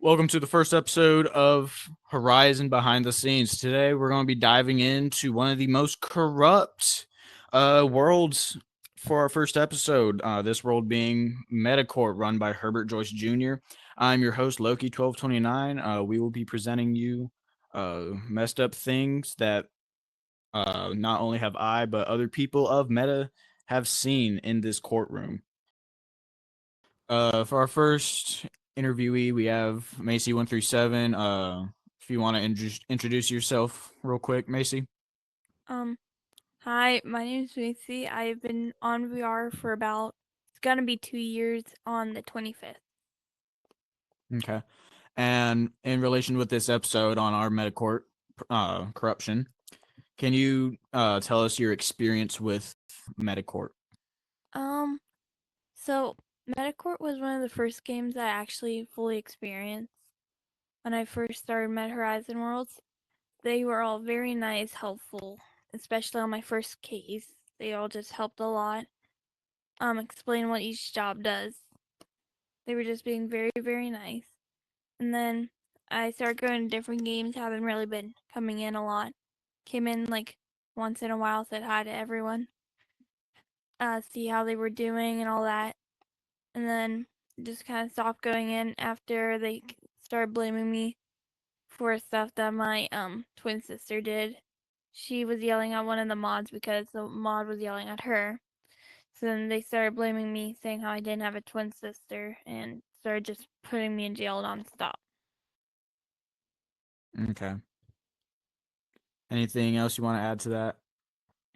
Welcome to the first episode of Horizon Behind the Scenes. Today, we're going to be diving into one of the most corrupt worlds for our first episode. This world being Metacorp, run by Herbert Joyce Jr. I'm your host, Loki1229. We will be presenting you messed up things that not only have I, but other people of Meta have seen in this courtroom. For our first interviewee, we have Macy 137. If you want to introduce yourself real quick, Macy. Um, Hi, my name is Macy. I've been on VR for it's gonna be 2 years on the 25th. Okay. And in relation with this episode on our Metacourt corruption, can you tell us your experience with Metacourt? Um, so Metacourt was one of the first games I actually fully experienced when I first started Meta Horizon Worlds. They were all very nice, helpful, especially on my first case. They all just helped a lot. Explain what each job does. They were just being very, very nice. And then I started going to different games, haven't really been coming in a lot. Came in like once in a while, said hi to everyone, see how they were doing and all that. And then just kind of stopped going in after they started blaming me for stuff that my twin sister did. She was yelling at one of the mods because the mod was yelling at her. So then they started blaming me, saying how I didn't have a twin sister, and started just putting me in jail nonstop. Okay. Anything else you want to add to that?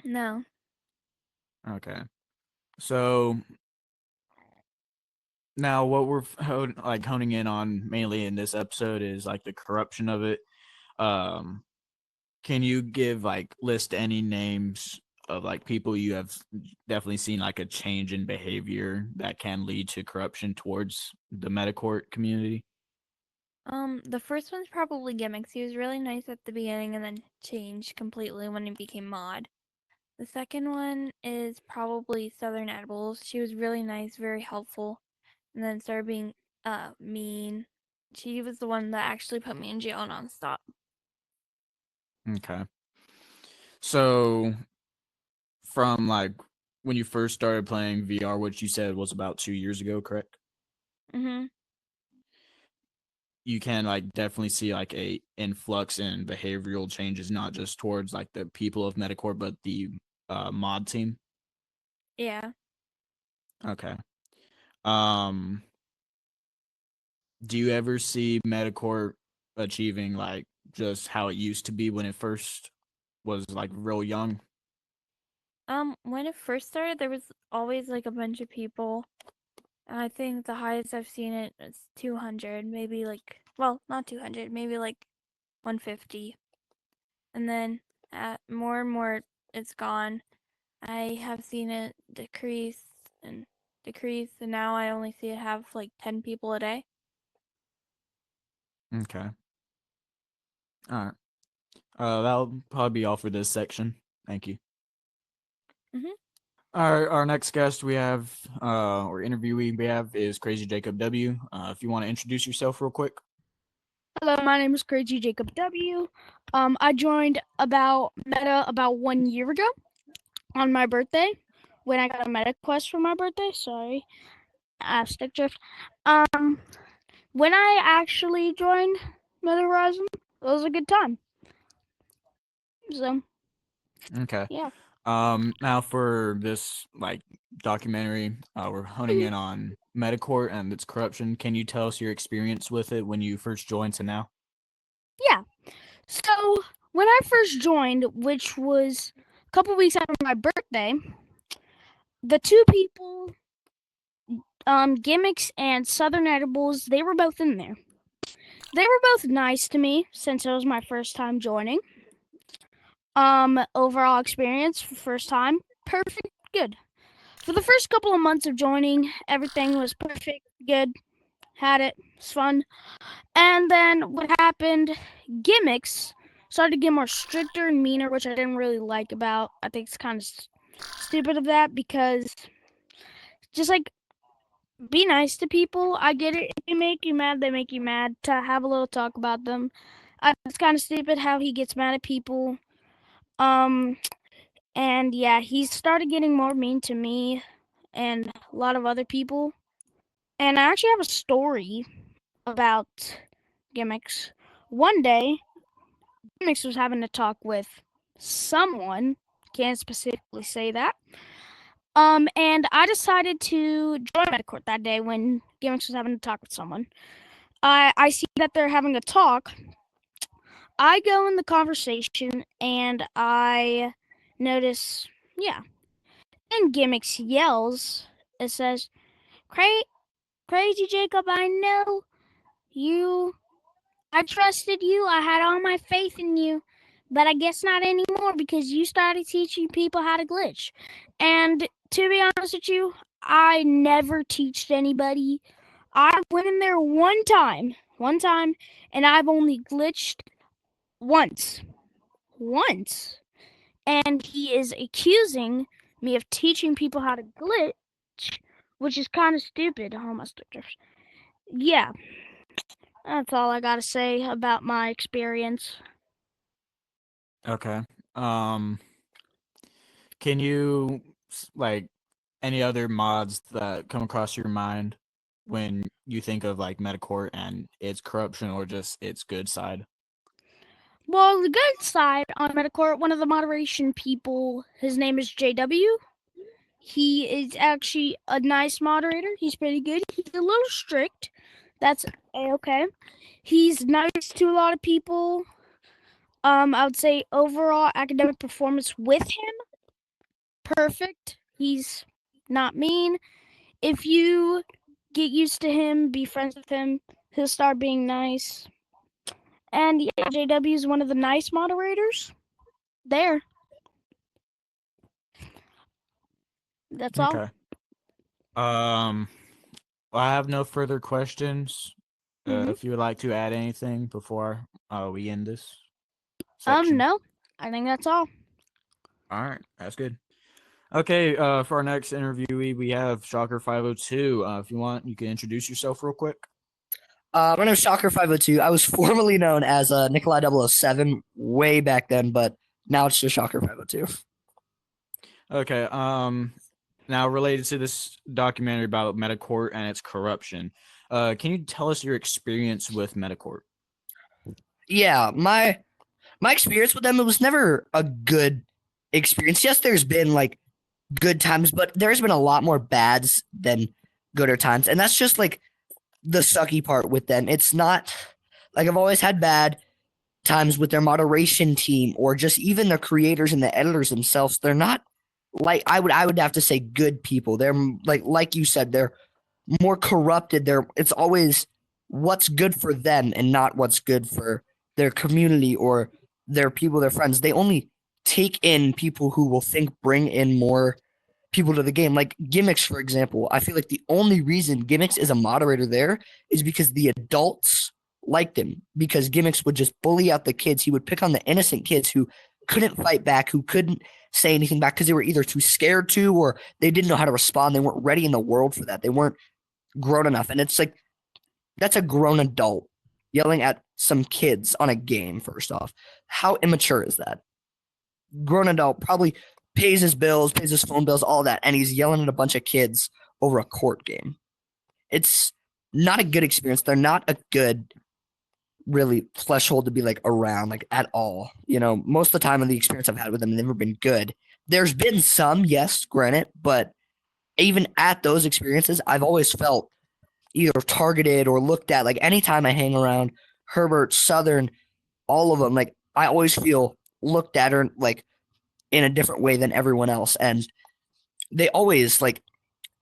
No. Okay. So now what we're honing in on mainly in this episode is like the corruption of it. Um, Can you give like list any names of like people you have definitely seen like a change in behavior that can lead to corruption towards the Metacourt community? The first one's probably Gimmicks. He was really nice at the beginning and then changed completely when he became mod. The second one is probably Southern Edibles. She was really nice, very helpful, and then started being mean. She was the one that actually put me in jail nonstop. Okay. So from like when you first started playing VR, which you said was about 2 years ago, correct? Mhm. You can like definitely see like a influx in behavioral changes, not just towards like the people of Metacore, but the mod team. Yeah. Okay. Um, do you ever see Metacore achieving like just how it used to be when it first was like real young? When it first started, there was always like a bunch of people. I think the highest I've seen it is 200, maybe like, well, not 200, maybe like 150. And then more and more it's gone. I have seen it and decrease, and now I only see it have like 10 people a day. Okay. All right. That'll probably be all for this section. Thank you. Mhm. Our next guest we have, or interviewee we have, is Crazy Jacob W. If you want to introduce yourself real quick. Hello, my name is Crazy Jacob W. I joined about Meta about 1 year ago on my birthday when I got a Meta quest for my birthday. Sorry, stick drift. Um, when I actually joined Meta Horizon, it was a good time. So Okay. yeah. Now for this like documentary, we're honing in on Metacourt and its corruption. Can you tell us your experience with it when you first joined to now? Yeah. So when I first joined, which was a couple weeks after my birthday, the two people, Gimmicks and Southern Edibles, they were both in there. They were both nice to me since it was my first time joining. Overall experience for first time, perfect, good. For the first couple of months of joining, everything was perfect, good, had it, it's fun. And then what happened? Gimmicks started to get more stricter and meaner, which I didn't really like about. I think it's kind of stupid of that because just like be nice to people. I get it. If they make you mad, they make you mad. To have a little talk about them. It's kind of stupid how he gets mad at people. Um, and yeah, he started getting more mean to me and a lot of other people. And I actually have a story about gimmicks. One day, gimmicks was having a talk with someone. Can't specifically say that. And I decided to join Metacourt that day when gimmicks was having a talk with someone. I see that they're having a talk. I go in the conversation and I notice, yeah. And gimmicks yells. It says, Crazy Jacob, I know you. I trusted you. I had all my faith in you. But I guess not anymore because you started teaching people how to glitch. And to be honest with you, I never teached anybody. I went in there one time, and I've only glitched once. Once. And he is accusing me of teaching people how to glitch, which is kind of stupid. Almost. Yeah, that's all I gotta say about my experience. Okay. Um, can you like any other mods that come across your mind when you think of like Metacourt and its corruption or just its good side? Well, the good side on Metacourt, one of the moderation people, his name is JW. He is actually a nice moderator. He's pretty good. He's a little strict. That's okay. He's nice to a lot of people. I would say overall academic performance with him, perfect. He's not mean. If you get used to him, be friends with him, he'll start being nice. And yeah, JW is one of the nice moderators. There. That's all. Okay. Um, I have no further questions. Mm-hmm. If you would like to add anything before we end this section. No. I think that's all. All right, that's good. Okay, for our next interviewee, we have Shocker 502. If you want, you can introduce yourself real quick. My name is Shocker 502. I was formerly known as Nikolai 007 way back then, but now it's just Shocker 502. Okay. Now related to this documentary about Metacourt and its corruption, can you tell us your experience with Metacourt? Yeah, my experience with them, it was never a good experience. Yes, there's been like good times, but there's been a lot more bads than gooder times. And that's just like the sucky part with them. It's not like I've always had bad times with their moderation team or just even the creators and the editors themselves. They're not like I would have to say good people. They're like you said, they're more corrupted. It's always what's good for them and not what's good for their community or their people, their friends. They only take in people who will bring in more people to the game. Like Gimmicks, for example. I feel like the only reason Gimmicks is a moderator there is because the adults liked him, because Gimmicks would just bully out the kids. He would pick on the innocent kids who couldn't fight back, who couldn't say anything back because they were either too scared to or they didn't know how to respond. They weren't ready in the world for that. They weren't grown enough. And it's like, that's a grown adult yelling at some kids on a game, first off. How immature is that? Grown adult probably pays his bills, pays his phone bills, all that, and he's yelling at a bunch of kids over a court game. It's not a good experience. They're not a good, really threshold to be like around, like at all. You know, most of the time in the experience I've had with them, they've never been good. There's been some, yes, granted, but even at those experiences, I've always felt either targeted or looked at. Like anytime I hang around Herbert, Southern, all of them, like I always feel looked at or like in a different way than everyone else. And they always like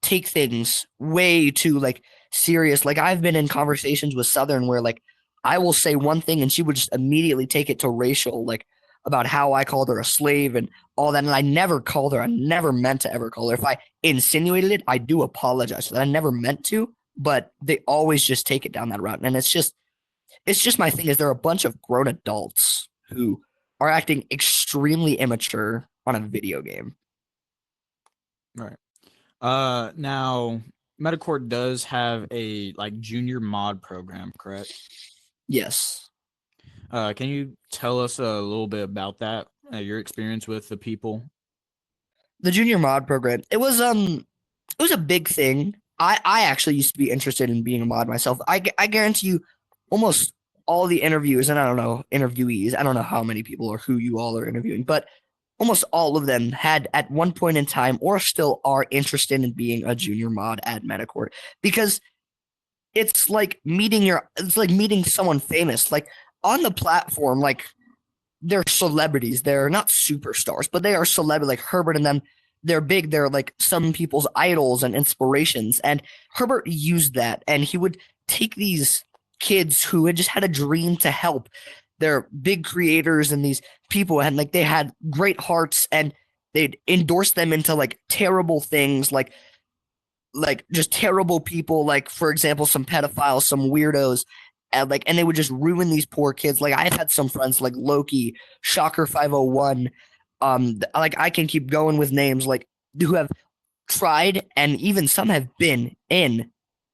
take things way too like serious. Like I've been in conversations with Southern where like I will say one thing and she would just immediately take it to racial, like about how I called her a slave and all that. And I never called her. I never meant to ever call her. If I insinuated it, I do apologize for that. I never meant to, but they always just take it down that route. And it's just my thing is they're a bunch of grown adults who are acting extremely immature on a video game. Right. Now Metacorp does have a like junior mod program, correct? Yes. Can you tell us a little bit about that? Your experience with the people? The junior mod program. It was a big thing. I actually used to be interested in being a mod myself. I guarantee you almost all the interviews, and I don't know, interviewees, I don't know how many people or who you all are interviewing, but almost all of them had at one point in time or still are interested in being a junior mod at Metacorp because it's like meeting someone famous. Like on the platform, like they're celebrities. They're not superstars, but they are celebrity. Like Herbert and them, they're big. They're like some people's idols and inspirations. And Herbert used that, and he would take these kids who had just had a dream to help. They're big creators and these people, and like they had great hearts, and they'd endorse them into like terrible things, like just terrible people, like for example, some pedophiles, some weirdos, and they would just ruin these poor kids. Like I've had some friends like Loki, Shocker 501, like I can keep going with names like who have tried and even some have been in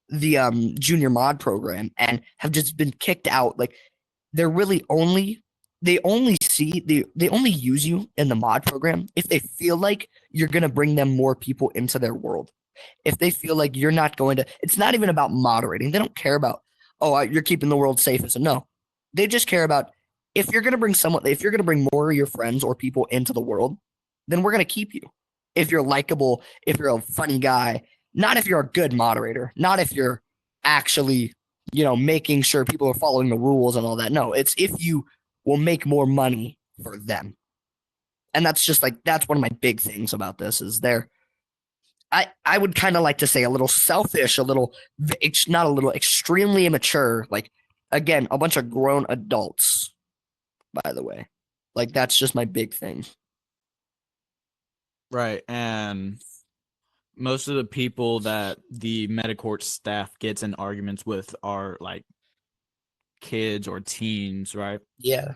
the junior mod program and have just been kicked out. Like they're really only they only use you in the mod program if they feel like you're gonna bring them more people into their world. If they feel like you're not going to, it's not even about moderating. They don't care about, oh, you're keeping the world safe. So no, they just care about if you're going to bring someone, if you're going to bring more of your friends or people into the world, then we're going to keep you. If you're likable, if you're a funny guy, not if you're a good moderator, not if you're actually, making sure people are following the rules and all that. No, it's if you will make more money for them. And that's just like, that's one of my big things about this is I would kind of like to say a little selfish, not a little, extremely immature. Like, again, a bunch of grown adults, by the way. Like, that's just my big thing. Right. And most of the people that the Metacorp staff gets in arguments with are like kids or teens, right? Yeah.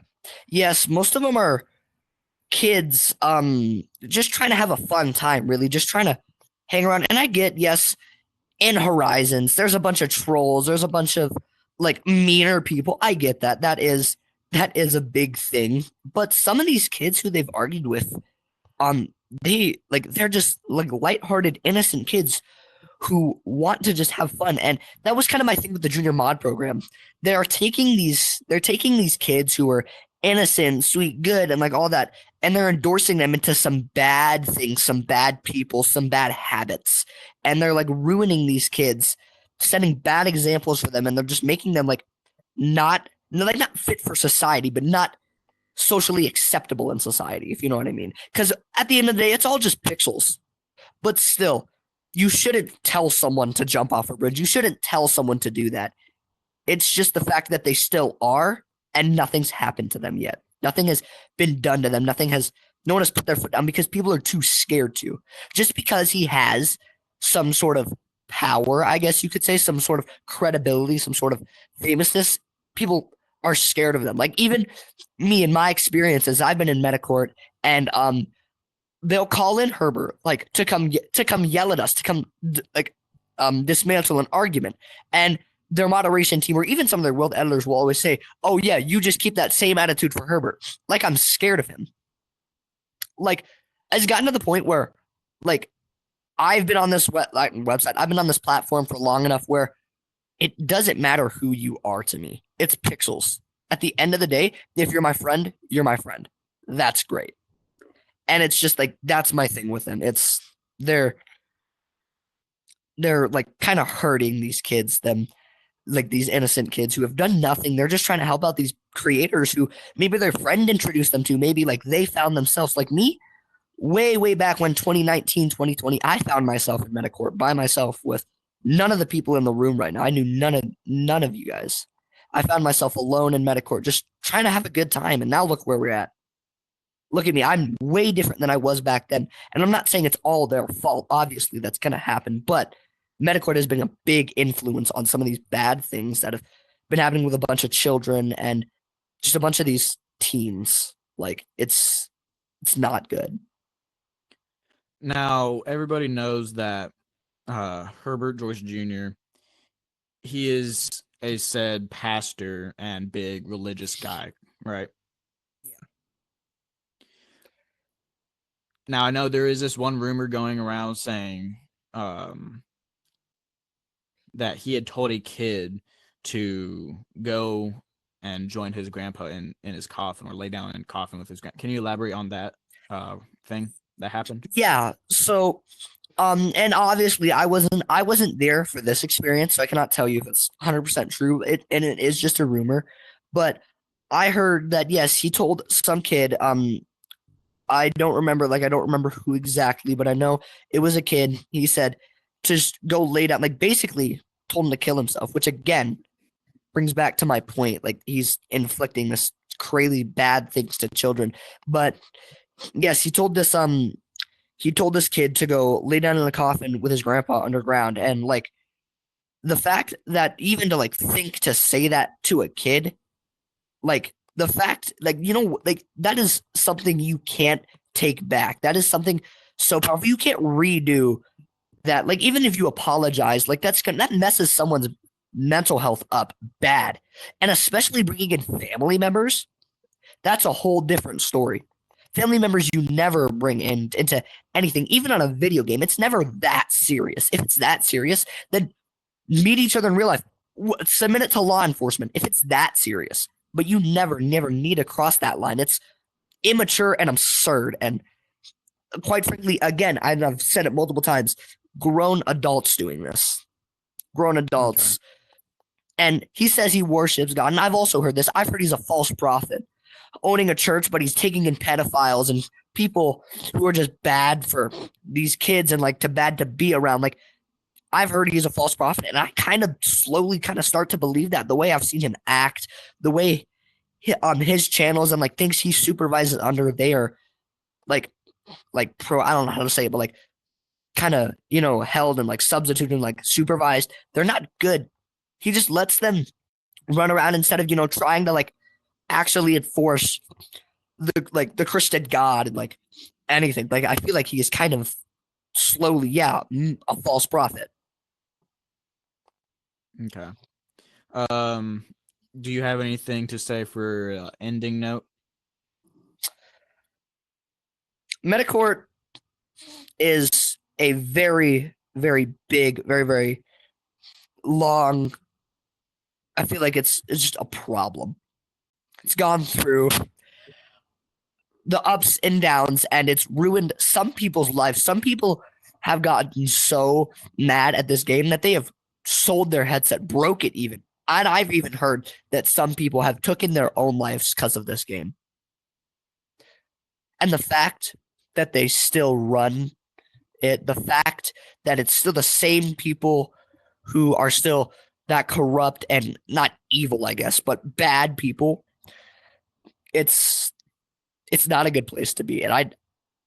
Yes, most of them are kids, just trying to have a fun time, really, just trying to hang around. And I get, yes, in Horizons, there's a bunch of trolls, there's a bunch of like meaner people. I get that. That is a big thing. But some of these kids who they've argued with, they're just like lighthearted, innocent kids who want to just have fun. And that was kind of my thing with the junior mod program. They're taking these kids who are innocent, sweet, good, and like all that, and they're endorsing them into some bad things, some bad people, some bad habits. And they're like ruining these kids, setting bad examples for them, and they're just making them like not fit for society, but not socially acceptable in society, if you know what I mean. Because at the end of the day, it's all just pixels. But still, you shouldn't tell someone to jump off a bridge. You shouldn't tell someone to do that. It's just the fact that they still are, and nothing's happened to them yet. Nothing has been done to them. No one has put their foot down because people are too scared to. Just because he has some sort of power, I guess you could say, some sort of credibility, some sort of famousness, people are scared of them. Like even me in my experiences, I've been in Metacorp and they'll call in Herbert like to come yell at us, to come dismantle an argument. And their moderation team or even some of their world editors will always say, oh yeah, you just keep that same attitude for Herbert. Like I'm scared of him. Like it's gotten to the point where like I've been on this website, I've been on this platform for long enough where it doesn't matter who you are to me. It's pixels. At the end of the day, if you're my friend, you're my friend. That's great. And it's just like that's my thing with them. It's they're like kind of hurting these kids, like these innocent kids who have done nothing. They're just trying to help out these creators who maybe their friend introduced them to, maybe like they found themselves. Like me, way back when 2019, 2020, I found myself in Metacorp by myself with none of the people in the room right now. I knew none of you guys. I found myself alone in Metacorp, just trying to have a good time. And now look where we're at. Look at me. I'm way different than I was back then. And I'm not saying it's all their fault. Obviously, that's going to happen. But Metacorp has been a big influence on some of these bad things that have been happening with a bunch of children and just a bunch of these teens. Like, it's not good. Now, everybody knows that Herbert Joyce Jr., he is a said pastor and big religious guy, right? Yeah. Now I know there is this one rumor going around saying um, that he had told a kid to go and join his grandpa in his coffin or lay down in a coffin with his grandpa. Can you elaborate on that thing that happened? Yeah. So, and obviously I wasn't there for this experience, so I cannot tell you if it's 100% true. It is just a rumor, but I heard that yes, he told some kid. I don't remember who exactly, but I know it was a kid. He said to just go lay down, like basically told him to kill himself, which again brings back to my point. Like he's inflicting this crazy bad things to children. But yes, he told this kid to go lay down in a coffin with his grandpa underground. And like the fact that even to like think to say that to a kid, like the fact, like, like that is something you can't take back. That is something so powerful. You can't redo that. Like, even if you apologize, like that messes someone's mental health up bad. And especially bringing in family members, that's a whole different story. Family members you never bring into anything, even on a video game. It's never that serious. If it's that serious, then meet each other in real life. Submit it to law enforcement if it's that serious. But you never need to cross that line. It's immature and absurd. And quite frankly, again, I've said it multiple times, grown adults doing this. Grown adults. Okay. And he says he worships God. And I've also heard this. I've heard he's a false prophet, owning a church, but he's taking in pedophiles and people who are just bad for these kids and like bad to be around. Like, I've heard he's a false prophet, and I kind of slowly start to believe that the way I've seen him act, the way on his channels and like things he supervises under, they are like pro. I don't know how to say it, but like kind of held and like substituted and like supervised. They're not good. He just lets them run around instead of trying to like actually enforce the Christian God and like anything. Like I feel like he is kind of slowly, a false prophet. Okay. Do you have anything to say for ending note? Metacourt is a very, very big, very, very long. I feel like it's just a problem. It's gone through the ups and downs, and it's ruined some people's lives. Some people have gotten so mad at this game that they have sold their headset, broke it even. And I've even heard that some people have taken their own lives because of this game. And the fact that they still run it, the fact that it's still the same people who are still that corrupt and not evil, I guess, but bad people, it's not a good place to be. And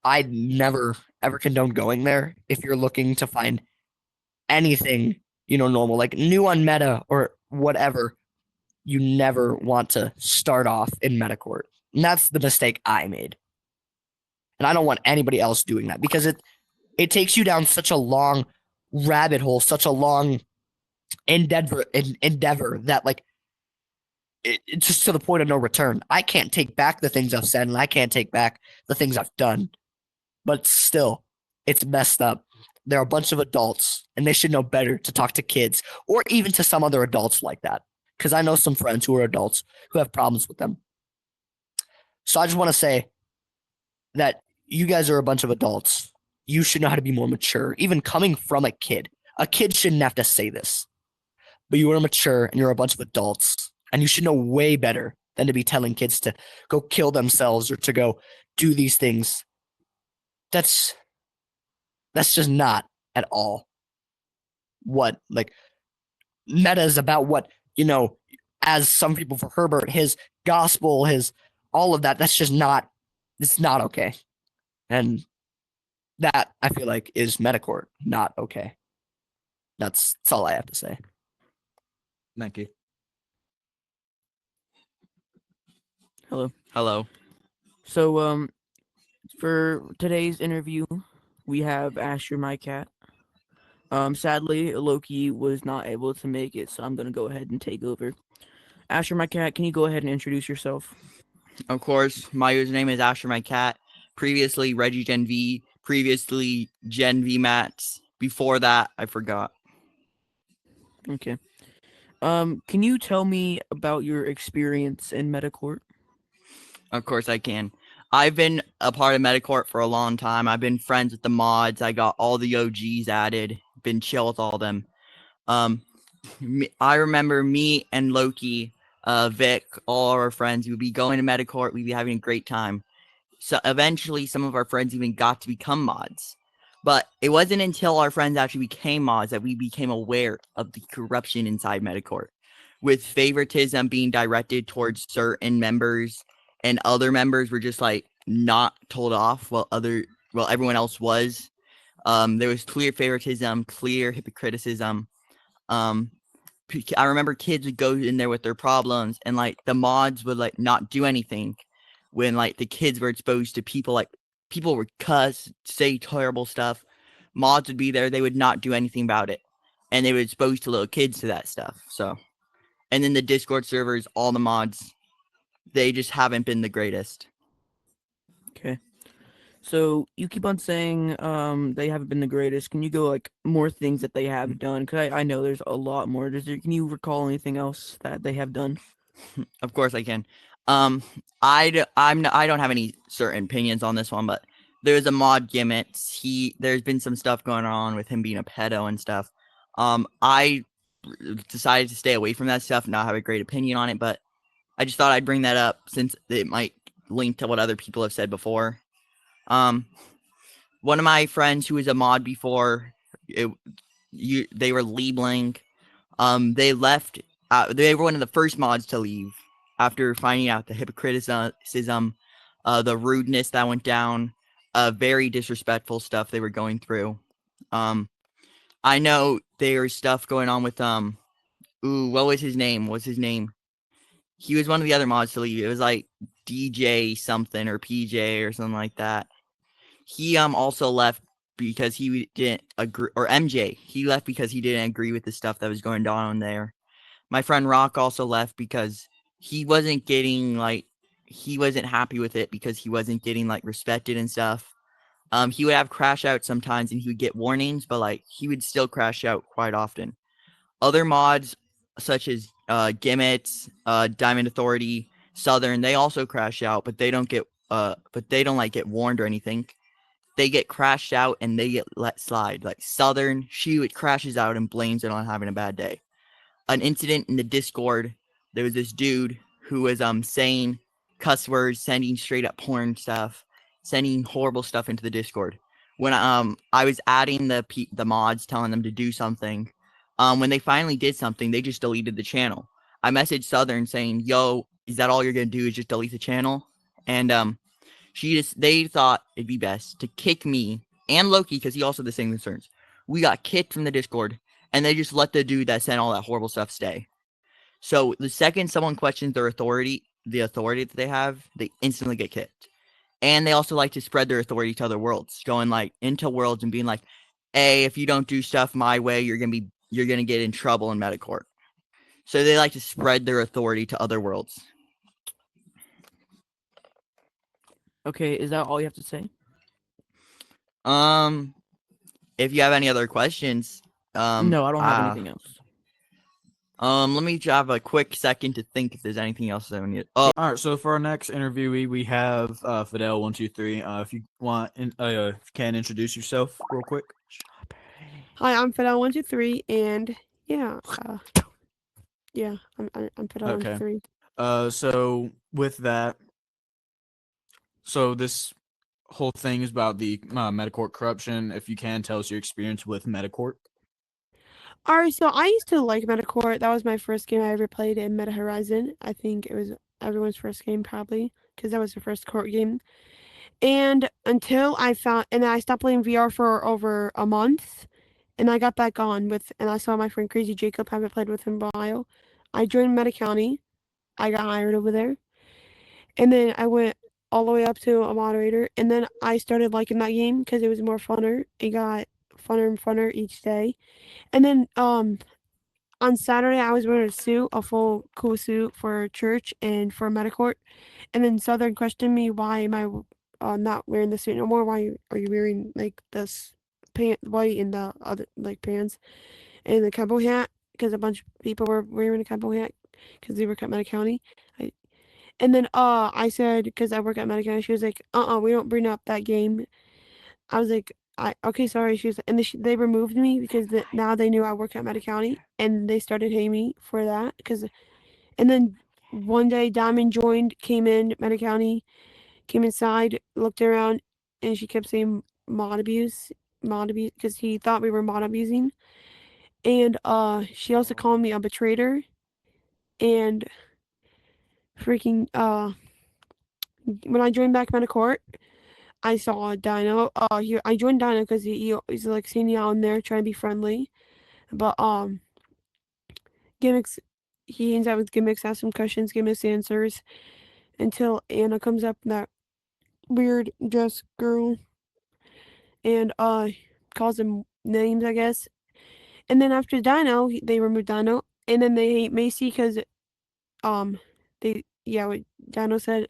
I'd never ever condone going there if you're looking to find anything normal, like new on meta or whatever. You never want to start off in Metacourt. And that's the mistake I made. And I don't want anybody else doing that because it takes you down such a long rabbit hole, such a long endeavor that like it's just to the point of no return. I can't take back the things I've said and I can't take back the things I've done. But still, it's messed up. They're a bunch of adults, and they should know better to talk to kids or even to some other adults like that. Because I know some friends who are adults who have problems with them. So I just want to say that you guys are a bunch of adults. You should know how to be more mature, even coming from a kid. A kid shouldn't have to say this. But you are mature, and you're a bunch of adults, and you should know way better than to be telling kids to go kill themselves or to go do these things. That's just not at all what like meta is about. What as some people, for Herbert, his gospel, his all of that, that's just not, it's not okay. And that I feel like is Metacourt not okay. That's all I have to say. Thank you. Hello. So for today's interview, we have Asher, my cat. Sadly, Loki was not able to make it, so I'm gonna go ahead and take over. Asher, my cat, can you go ahead and introduce yourself? Of course, my username is Asher my cat. Previously Reggie Gen V. Previously Gen V Mats. Before that, I forgot. Okay. Can you tell me about your experience in Metacourt? Of course, I can. I've been a part of Metacorp for a long time. I've been friends with the mods. I got all the OGs added. Been chill with all of them. I remember me and Loki, Vic, all our friends. We'd be going to Metacorp. We'd be having a great time. So eventually, some of our friends even got to become mods. But it wasn't until our friends actually became mods that we became aware of the corruption inside Metacorp, with favoritism being directed towards certain members, and other members were just like not told off while everyone else was. There was clear favoritism, clear hypocriticism. Um, I remember kids would go in there with their problems, and like the mods would like not do anything when like the kids were exposed to people would cuss, say terrible stuff. Mods would be there, they would not do anything about it, and they would expose to little kids to that stuff. So, and then the Discord servers, all the mods, they just haven't been the greatest. Okay. So you keep on saying they haven't been the greatest. Can you go like more things that they have done? Cause I know there's a lot more. Can you recall anything else that they have done? Of course I can. I don't have any certain opinions on this one, but there's a mod gimmicks. There's been some stuff going on with him being a pedo and stuff. I decided to stay away from that stuff and not have a great opinion on it, but I just thought I'd bring that up since it might link to what other people have said before. One of my friends who was a mod before, they were labeling. They left. They were one of the first mods to leave after finding out the hypocriticism, the rudeness that went down, very disrespectful stuff they were going through. I know there's stuff going on with what was his name? What's his name? He was one of the other mods to leave. It was like DJ something or PJ or something like that. He also left because he didn't agree, or MJ. He left because he didn't agree with the stuff that was going on there. My friend Rock also left because he wasn't happy with it because he wasn't getting like respected and stuff. He would have crash outs sometimes and he would get warnings, but like he would still crash out quite often. Other mods such as Gimmets, Diamond Authority, Southern, they also crash out, but they don't get like get warned or anything. They get crashed out and they get let slide. Like Southern, she crashes out and blames it on having a bad day. An incident in the Discord, there was this dude who was saying cuss words, sending straight up porn stuff, sending horrible stuff into the Discord. When I was adding the mods, telling them to do something, when they finally did something, they just deleted the channel. I messaged Southern saying, "Yo, is that all you're gonna do? Is just delete the channel?" And they thought it'd be best to kick me and Loki because he also had the same concerns. We got kicked from the Discord, and they just let the dude that sent all that horrible stuff stay. So the second someone questions their authority, the authority that they have, they instantly get kicked. And they also like to spread their authority to other worlds, going like into worlds and being like, "Hey, if you don't do stuff my way, you're gonna get in trouble in Metacorp." So they like to spread their authority to other worlds. Okay, is that all you have to say? If you have any other questions, No, I don't have anything else. Let me have a quick second to think if there's anything else that we need. Oh, All right, so for our next interviewee, we have Fidel123. If you want, if you can introduce yourself real quick. Hi, I'm Fidel123, and yeah, I'm Fidel123. So with that, so this whole thing is about the Metacorp corruption. If you can tell us your experience with Metacorp. All right, so I used to like Metacore. That was my first game I ever played in Meta Horizon. I think it was everyone's first game, probably, because that was the first court game. And I stopped playing VR for over a month, and I got back on and I saw my friend Crazy Jacob. Haven't played with him in a while. I joined Meta County. I got hired over there, and then I went all the way up to a moderator, and then I started liking that game because it was more funner. It got funner and funner each day. And then on Saturday I was wearing a suit, a full cool suit for church and for Medicourt. And then Southern questioned me, why am I not wearing the suit no more? Why are you wearing like this white and the other like pants and the cowboy hat? Because a bunch of people were wearing a cowboy hat because they work at Meta County. And then I said, because I work at Meta County, she was like, we don't bring up that game. I was like, okay, sorry. She was, and they removed me because now they knew I work at Meta County, and they started hating me for that. And then one day Diamond came in Meta County, came inside, looked around, and she kept saying mod abuse, because he thought we were mod abusing. And she also called me a betrayer, and freaking when I joined back Metacourt, I saw Dino. I joined Dino because he's like sitting out in there trying to be friendly, but gimmicks. He hangs out with gimmicks, asks some questions, gimmicks answers until Anna comes up, that weird dress girl, and calls him names, I guess. And then after Dino, they removed Dino, and then they hate Macy because what Dino said,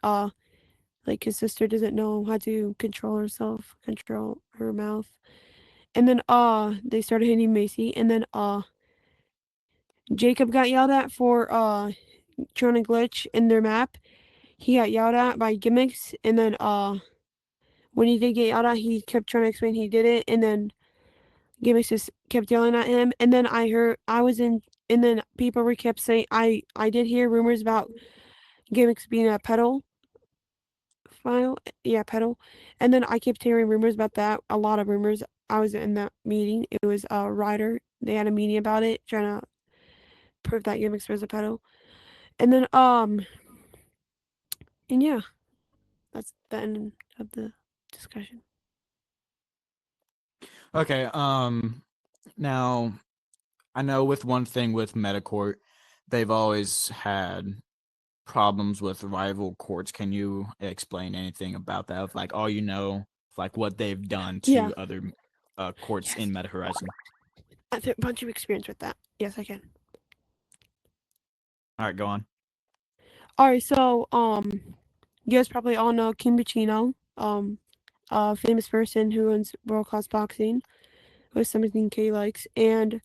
like his sister doesn't know how to control herself, control her mouth. And then they started hating Macy, and then Jacob got yelled at for trying to glitch in their map. He got yelled at by gimmicks, and then when he did get yelled at, he kept trying to explain he did it, and then gimmicks just kept yelling at him. And then and then people were kept saying, I did hear rumors about gimmicks being a pedal file, yeah, pedal. And then I kept hearing rumors about that, a lot of rumors. I was in that meeting. It was a Ryder. They had a meeting about it, trying to prove that gimmicks was a pedal. And then and yeah, that's the end of the discussion. Okay. Now I know with one thing with Metacourt, they've always had problems with rival courts. Can you explain anything about that? Of like all you know, like what they've done to Yeah. other courts in Meta Horizon. I have a bunch of experience with that. Yes, I can. All right, go on. All right, so you guys probably all know Kim Bacino, a famous person who owns World Class Boxing with 17K likes, and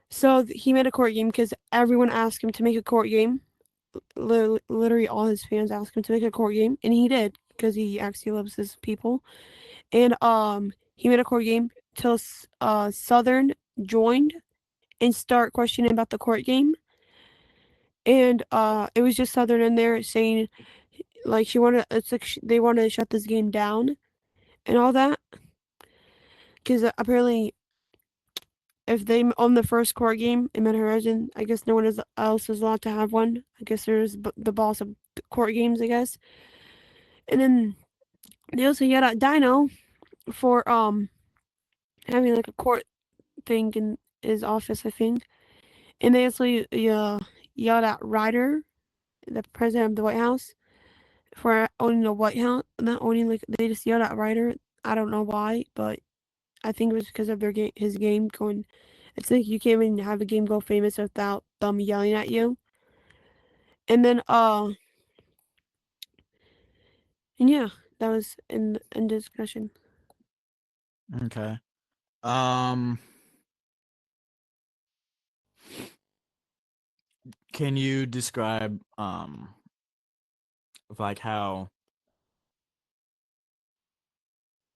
so he made a court game because everyone asked him to make a court game. Literally, all his fans asked him to make a court game, and he did because he actually loves his people. And he made a court game till Southern joined and start questioning about the court game. And it was just Southern in there saying like they wanted to shut this game down and all that, because apparently if they own the first court game in Meta Horizon, I guess no one else is allowed to have one. I guess there's the boss of court games, I guess. And then they also yelled at Dino for having like a court thing in his office, I think. And they also yelled at Ryder, the president of the White House, for owning the White House, not owning, like they just yelled at Ryder. I don't know why, but I think it was because of his game going. It's like you can't even have a game go famous without them yelling at you. And then and yeah, that was in discussion. Okay. Can you describe like how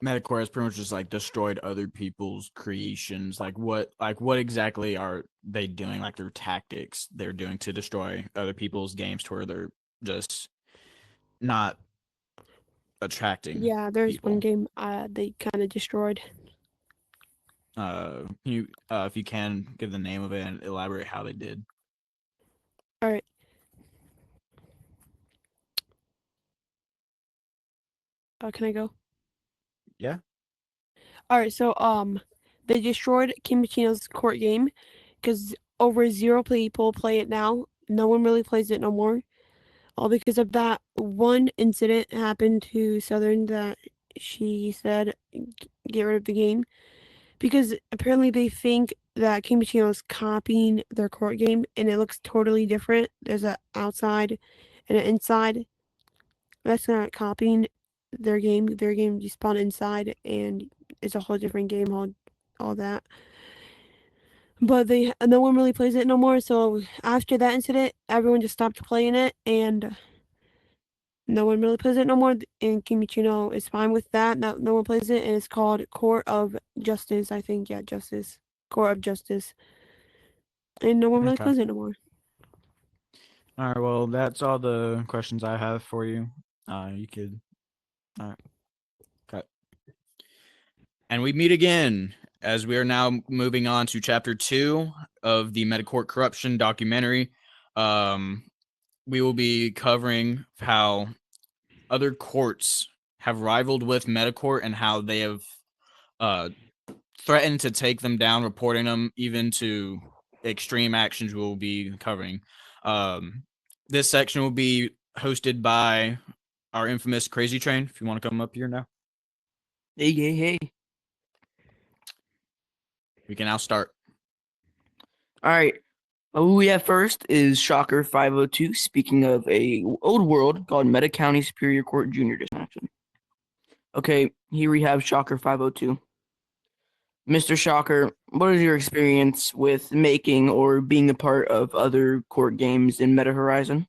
Metacore has pretty much just like destroyed other people's creations? Like what exactly are they doing? Like their tactics they're doing to destroy other people's games to where they're just not attracting Yeah, there's people. one game they kind of destroyed. You if you can give the name of it and elaborate how they did. All right. Can I go? Yeah. All right. So they destroyed Kim Machino's court game because over 0 people play it now. No one really plays it no more. All because of that one incident happened to Southern that she said get rid of the game because apparently they think that King Michino is copying their court game, and it looks totally different. There's an outside and an inside. That's not copying their game. Their game, you spawn inside, and it's a whole different game, all that. But no one really plays it no more. So after that incident, everyone just stopped playing it, and no one really plays it no more. And King Michino is fine with that. No one plays it, and it's called Court of Justice. I think, yeah, Justice. Court of Justice. And no one really Okay. plays it no more. All right. Well, that's all the questions I have for you. You could. All right. Cut. And we meet again as we are now moving on to chapter 2 of the Metacourt corruption documentary. We will be covering how other courts have rivaled with Metacourt and how they have threatened to take them down, reporting them even to extreme actions we'll be covering. This section will be hosted by our infamous Crazy Train. If you want to come up here now, Hey. we can now start. All right. Who we have first is Shocker 502. Speaking of a old world called Meta County Superior Court Junior District. Okay, here we have Shocker 502. Mr. Shocker, what is your experience with making or being a part of other court games in Meta Horizon?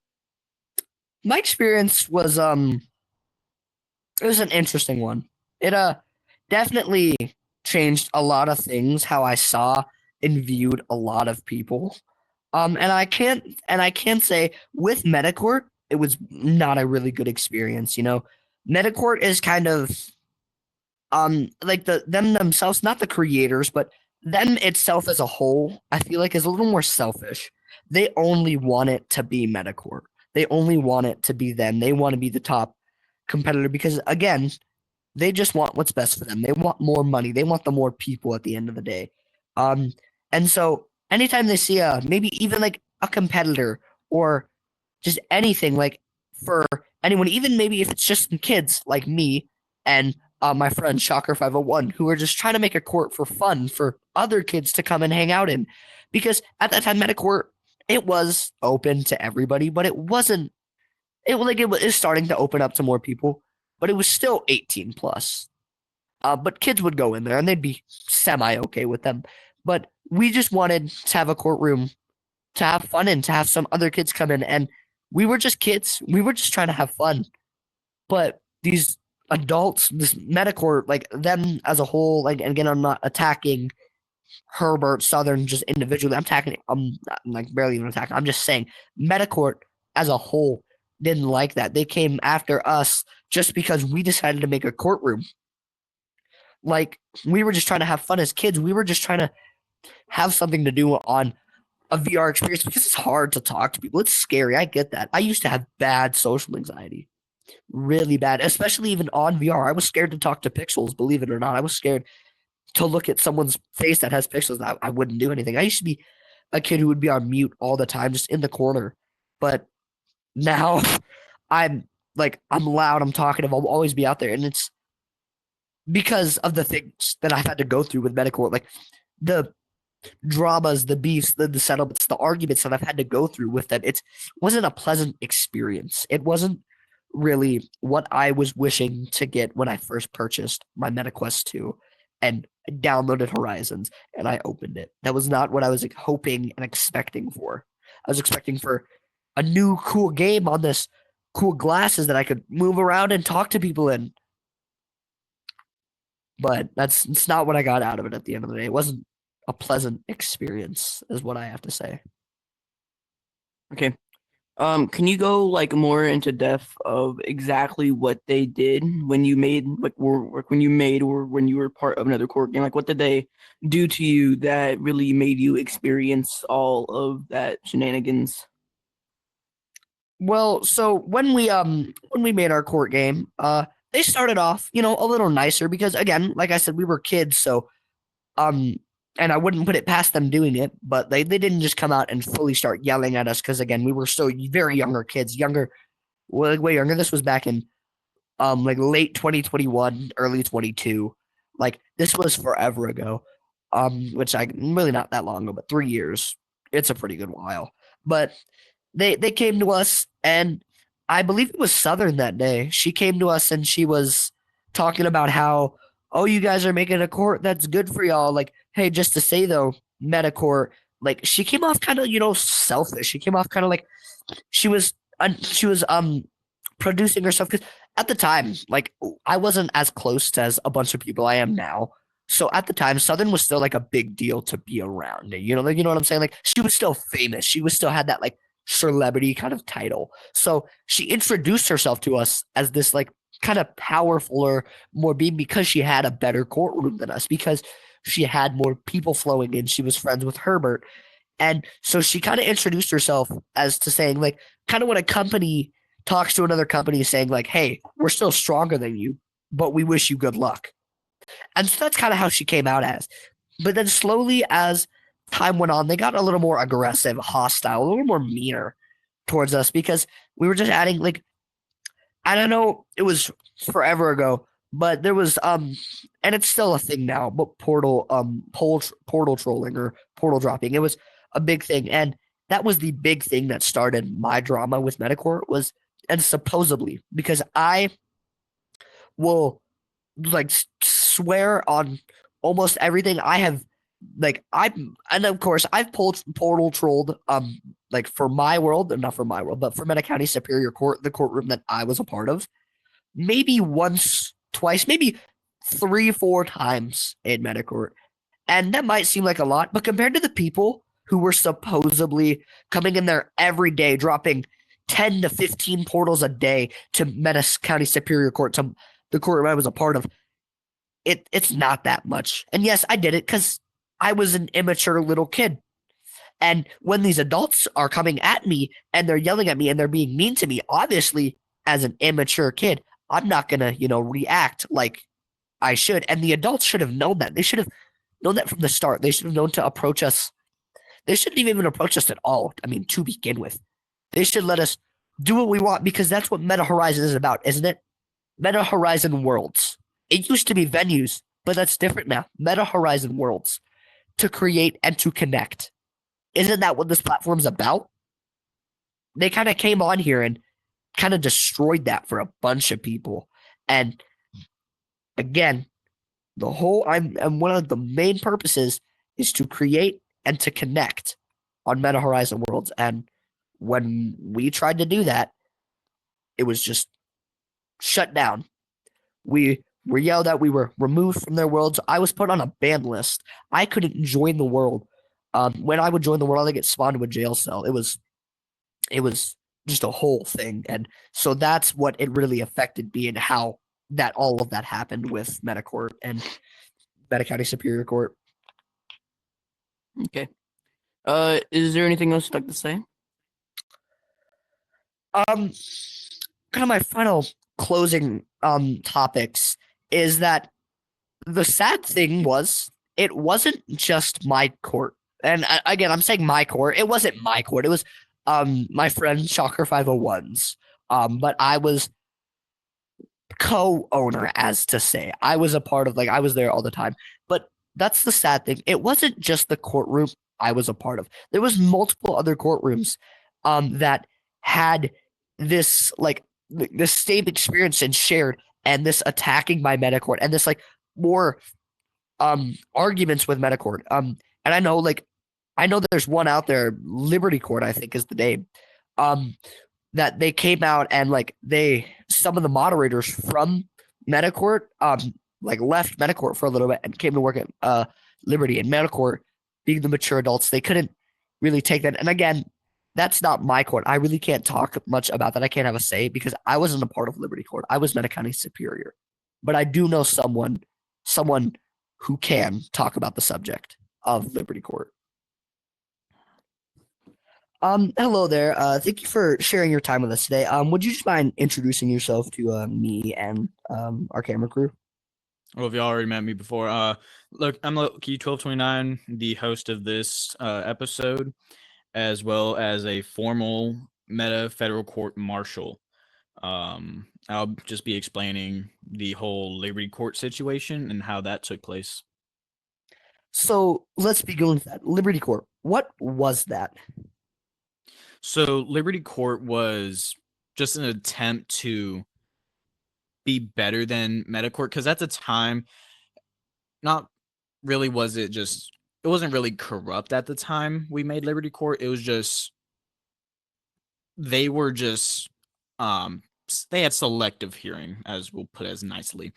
My experience was it was an interesting one. It definitely changed a lot of things, how I saw and viewed a lot of people. And I can't say with Metacourt it was not a really good experience. You know, Metacourt is kind of like them themselves, not the creators, but them itself as a whole. I feel like is a little more selfish. They only want it to be Metacourt. They only want it to be them. They want to be the top competitor because again, they just want what's best for them. They want more money. They want the more people at the end of the day. And so anytime they see maybe even like a competitor or just anything like for anyone, even maybe if it's just some kids like me and my friend Shocker 501, who are just trying to make a court for fun for other kids to come and hang out in, because at that time Metacourt it was open to everybody, but it wasn't. It was starting to open up to more people, but it was still 18 plus. But kids would go in there and they'd be semi okay with them. But we just wanted to have a courtroom to have fun in, to have some other kids come in. And we were just kids. We were just trying to have fun. But these adults, this Metacourt, like them as a whole, like, and again, I'm not attacking Herbert Southern just individually. I'm not, like barely even attacking. I'm just saying Metacourt as a whole didn't like that. They came after us just because we decided to make a courtroom. Like we were just trying to have fun as kids. We were just trying to have something to do on a VR experience because it's hard to talk to people. It's scary. I get that. I used to have bad social anxiety. Really bad, especially even on VR. I was scared to talk to pixels, believe it or not. I was scared to look at someone's face that has pixels. I wouldn't do anything. I used to be a kid who would be on mute all the time, just in the corner. But now I'm loud, I'm talkative, I'll always be out there. And it's because of the things that I've had to go through with Metacourt, like the dramas, the beefs, the settlements, the arguments that I've had to go through with them. It wasn't a pleasant experience. It wasn't really what I was wishing to get when I first purchased my MetaQuest 2 and downloaded Horizons and I opened it. That was not what I was hoping and expecting for. I was expecting for a new cool game on this cool glasses that I could move around and talk to people in. But it's not what I got out of it at the end of the day. It wasn't a pleasant experience, is what I have to say. Okay. Can you go like more into depth of exactly what they did when you made when you were part of another court game? Like what did they do to you that really made you experience all of that shenanigans? Well, so when we made our court game, they started off, a little nicer because again, like I said, we were kids, so and I wouldn't put it past them doing it, but they didn't just come out and fully start yelling at us because again, we were still very younger kids, way younger. This was back in like late 2021, early 22. Like this was forever ago. which I really not that long ago, but 3 years. It's a pretty good while. But they came to us, and I believe it was Southern that day. She came to us and she was talking about how, oh, you guys are making a court that's good for y'all. Like, hey, just to say though, Metacourt, like she came off kind of, selfish. She came off kind of like she was producing herself, because at the time, like, I wasn't as close as a bunch of people I am now. So at the time, Southern was still like a big deal to be around. You know what I'm saying? Like, she was still famous. She was still had that like celebrity kind of title. So she introduced herself to us as this like kind of powerful or more being, because she had a better courtroom than us, because she had more people flowing in. She was friends with Herbert. And so she kind of introduced herself as to saying, like, kind of when a company talks to another company saying, like, hey, we're still stronger than you, but we wish you good luck. And so that's kind of how she came out as. But then slowly, as time went on, they got a little more aggressive, hostile, a little more meaner towards us, because we were just adding, like, I don't know, it was forever ago, but there was and it's still a thing now, but portal trolling or portal dropping. It was a big thing, and that was the big thing that started my drama with Metacore, was, and supposedly, because I will like swear on almost everything I have, like, and of course I've portal trolled like for my world, not for my world, but for Meta County Superior Court, the courtroom that I was a part of, maybe once, twice, maybe 3, 4 times in Metacourt. And that might seem like a lot, but compared to the people who were supposedly coming in there every day, dropping 10 to 15 portals a day to Meta County Superior Court, to the courtroom I was a part of, it's not that much. And yes, I did it because I was an immature little kid. And when these adults are coming at me and they're yelling at me and they're being mean to me, obviously, as an immature kid, I'm not going to, react like I should. And the adults should have known that. They should have known that from the start. They should have known to approach us. They shouldn't even approach us at all. I mean, to begin with, they should let us do what we want, because that's what Meta Horizon is about, isn't it? Meta Horizon Worlds. It used to be venues, but that's different now. Meta Horizon Worlds, to create and to connect. Isn't that what this platform's about? They kind of came on here and kind of destroyed that for a bunch of people. And again, and one of the main purposes is to create and to connect on Meta Horizon Worlds. And when we tried to do that, it was just shut down. We were yelled at. We were removed from their worlds. I was put on a ban list. I couldn't join the world. When I would join the world, I get spawned to a jail cell. It was just a whole thing. And so that's what it really affected me, and how that all of that happened with Metacourt and Meta County Superior Court. Okay. Is there anything else you'd like to say? Kind of my final closing topics is that the sad thing was, it wasn't just my court. And again, I'm saying my court. It wasn't my court. It was my friend Shocker 501's. But I was co-owner, as to say. I was a part of, like, I was there all the time. But that's the sad thing. It wasn't just the courtroom I was a part of. There was multiple other courtrooms that had this, like, this same experience and shared, and this attacking by Metacourt, and this like more arguments with Metacourt. And I know there's one out there, Liberty Court, I think is the name. That they came out and like some of the moderators from Metacourt like left Metacourt for a little bit and came to work at Liberty. And Metacourt, being the mature adults, they couldn't really take that. And again, that's not my court. I really can't talk much about that. I can't have a say because I wasn't a part of Liberty Court. I was Meta County Superior. But I do know someone who can talk about the subject of Liberty Court. Hello there. Thank you for sharing your time with us today. Would you just mind introducing yourself to me and our camera crew? Well, if y'all already met me before, look, I'm Key1229, the host of this episode, as well as a formal Meta Federal Court Marshal. I'll just be explaining the whole Liberty Court situation and how that took place. So let's begin with that. Liberty Corp. What was that? So Liberty Court was just an attempt to be better than Metacourt, because at the time, not really was it just, it wasn't really corrupt at the time we made Liberty Court. It was just, they were just, they had selective hearing, as we'll put it as nicely.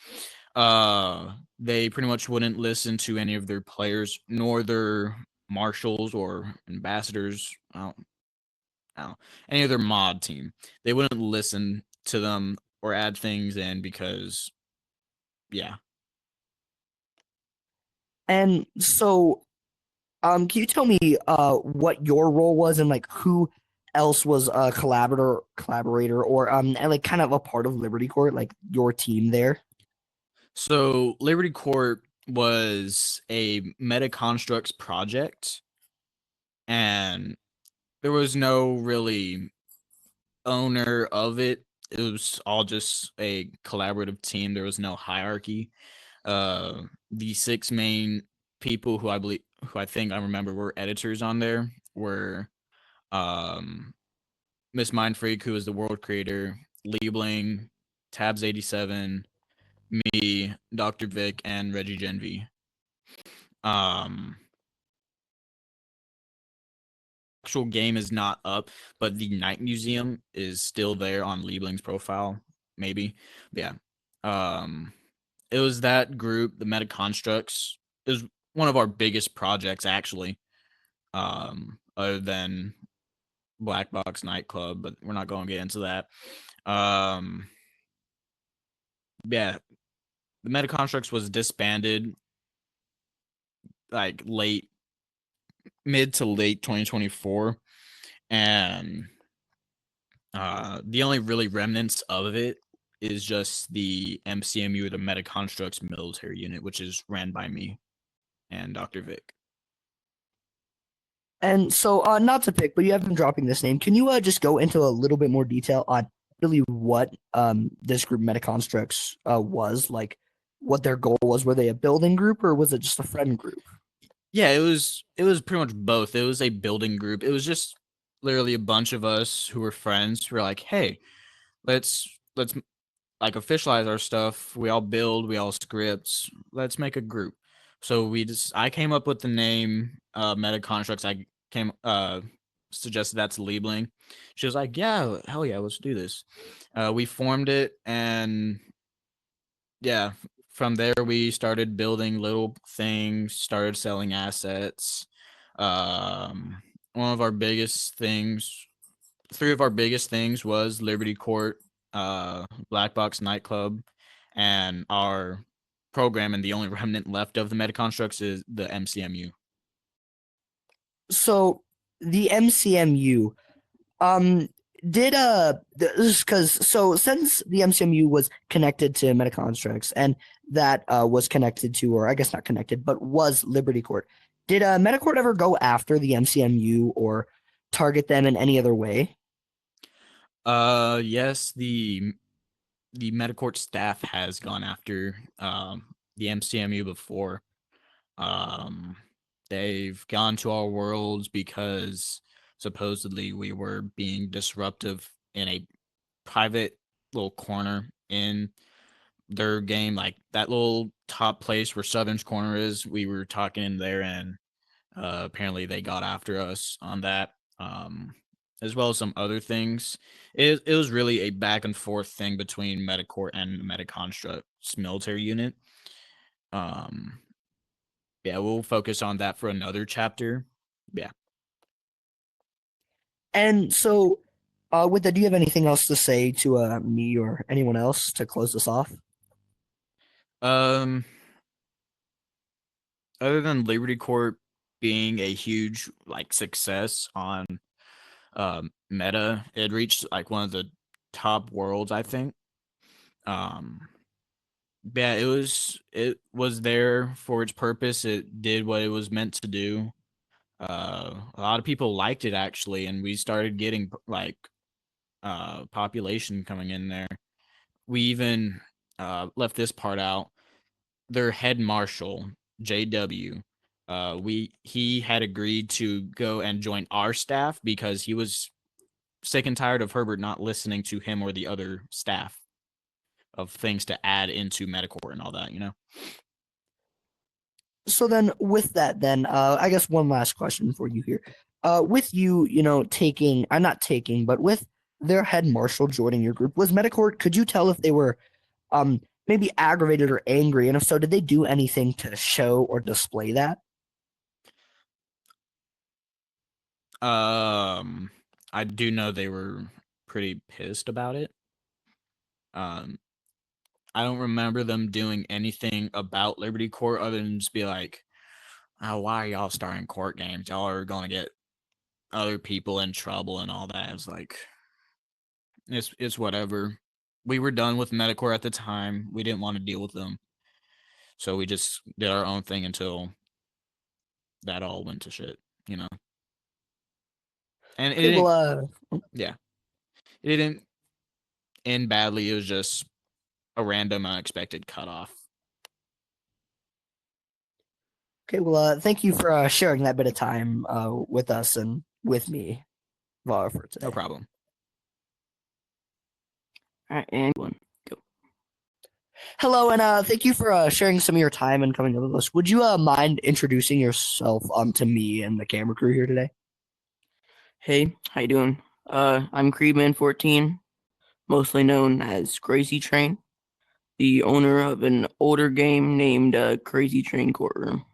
They pretty much wouldn't listen to any of their players, nor their marshals or ambassadors. I don't, any of their mod team. They wouldn't listen to them or add things in because, yeah. And so, can you tell me what your role was and like who else was a collaborator, or and like kind of a part of Liberty Court, like your team there? So Liberty Court was a Meta Constructs project, and there was no really owner of it. It was all just a collaborative team. There was no hierarchy. The six main people who I think I remember were editors on there were um Miss Mindfreak, who is the world creator, Liebling, Tabs87, me, Dr. Vic, and Reggie Genvy. Um Actual game is not up, but the Night Museum is still there on Liebling's profile, maybe. Yeah. Um it was that group, the Meta Constructs. It was one of our biggest projects actually. Other than Black Box Nightclub, but we're not going to get into that. Um yeah, the Meta Constructs was disbanded like mid to late 2024, and the only really remnants of it is just the MCMU, the Meta Constructs military unit, which is ran by me and Dr. Vic. And so, not to pick, but you have been dropping this name. Can you just go into a little bit more detail on really what this group Metaconstructs was, like what their goal was? Were they a building group or was it just a friend group? Yeah, it was pretty much both. It was a building group. It was just literally a bunch of us who were friends who were like, hey, let's like officialize our stuff. We all build, we all scripts. Let's make a group. So I came up with the name Meta Constructs. I came suggested that to Liebling. She was like, yeah, hell yeah, let's do this. We formed it, and yeah, from there we started building little things, started selling assets. One of our biggest things, three of our biggest things was Liberty Court, Black Box Nightclub, and our program. And the only remnant left of the Metaconstructs is the MCMU. So the MCMU, did because so since the MCMU was connected to Metaconstructs and that was connected to, or I guess not connected, but was Liberty Court, did Metacourt ever go after the MCMU or target them in any other way? Yes, the Metacourt staff has gone after the MCMU before. Um, they've gone to our worlds because supposedly we were being disruptive in a private little corner in their game, like that little top place where Southern's Corner is. We were talking in there, and apparently they got after us on that, as well as some other things. It was really a back and forth thing between Metacore and the Metaconstruct's military unit. Um, yeah, we'll focus on that for another chapter. Yeah. And so, with that, do you have anything else to say to me or anyone else to close this off? Um, Other than Liberty Corp being a huge like success on Meta, it reached like one of the top worlds, I think. Um, yeah, it was there for its purpose. It did what it was meant to do. A lot of people liked it actually, and we started getting like population coming in there. We even left this part out. Their head marshal, JW, he had agreed to go and join our staff because he was sick and tired of Herbert not listening to him or the other staff of things to add into Metacore and all that, you know? So then with that, then I guess one last question for you here. With you, taking, I'm not taking, but with their head marshal joining your group, was Metacore, could you tell if they were maybe aggravated or angry? And if so, did they do anything to show or display that? I do know they were pretty pissed about it. I don't remember them doing anything about Liberty Court other than just be like, "Oh, why are y'all starting court games? Y'all are gonna get other people in trouble and all that." It's like, it's whatever. We were done with Metacore at the time. We didn't want to deal with them, so we just did our own thing until that all went to shit, you know. And it Okay, didn't, well, yeah, it didn't end badly. It was just a random, unexpected cutoff. thank you for sharing that bit of time with us and with me for today. No problem. All right, and one. Go. Hello, and thank you for sharing some of your time and coming with us. Would you mind introducing yourself to me and the camera crew here today? Hey, how you doing? I'm Creedman14, mostly known as Crazy Train, the owner of an older game named Crazy Train Courtroom.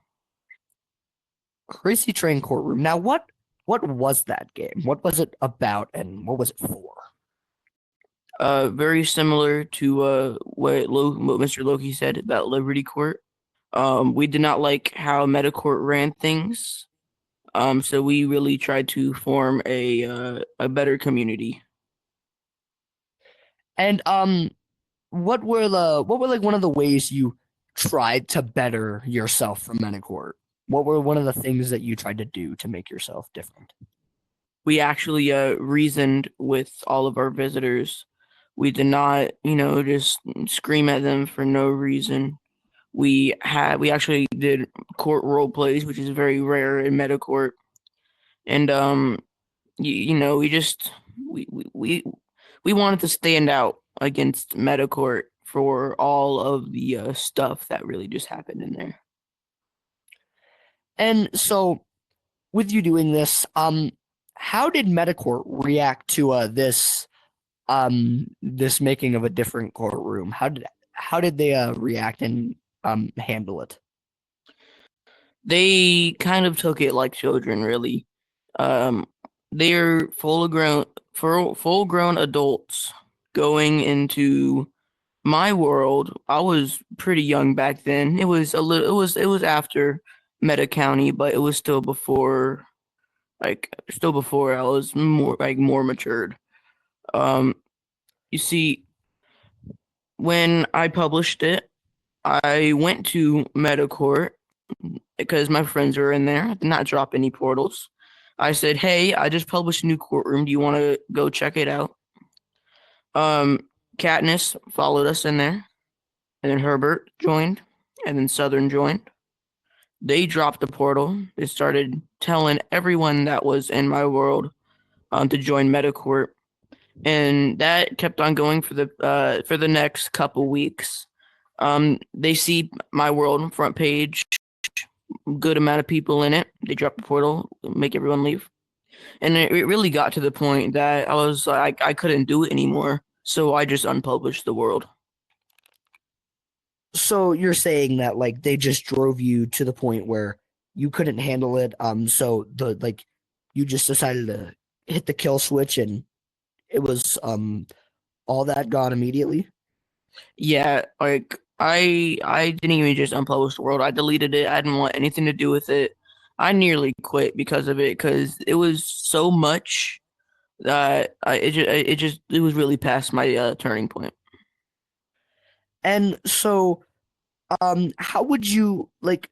Crazy Train Courtroom. Now, what was that game? What was it about, and what was it for? Very similar to what Mr. Loki said about Liberty Court. We did not like how Metacourt ran things. So we really tried to form a better community. And what were like one of the ways you tried to better yourself from Metacourt? What were one of the things that you tried to do to make yourself different? We actually reasoned with all of our visitors. We did not, just scream at them for no reason. We actually did court role plays, which is very rare in Metacourt. And we wanted to stand out against Metacourt for all of the stuff that really just happened in there. And so, with you doing this, how did Metacourt react to this making of a different courtroom? How did they react and handle it? They kind of took it like children, really. They're full grown adults going into my world. I was pretty young back then. It was after Meta County, but it was still before I was more matured. You see, when I published it, I went to Metacourt because my friends were in there. I did not drop any portals. I said, "Hey, I just published a new courtroom. Do you want to go check it out?" Katniss followed us in there, and then Herbert joined, and then Southern joined. They dropped the portal. They started telling everyone that was in my world to join Metacourt, and that kept on going for the next couple weeks. They see my world front page, good amount of people in it. They drop the portal, make everyone leave, and it really got to the point that I was like, I couldn't do it anymore, so I just unpublished the world. So you're saying that like they just drove you to the point where you couldn't handle it. So you just decided to hit the kill switch and it was all that gone immediately. Yeah, like I didn't even just unpublish the world. I deleted it. I didn't want anything to do with it. I nearly quit because of it, because it was so much that it was really past my turning point. And so, how would you like?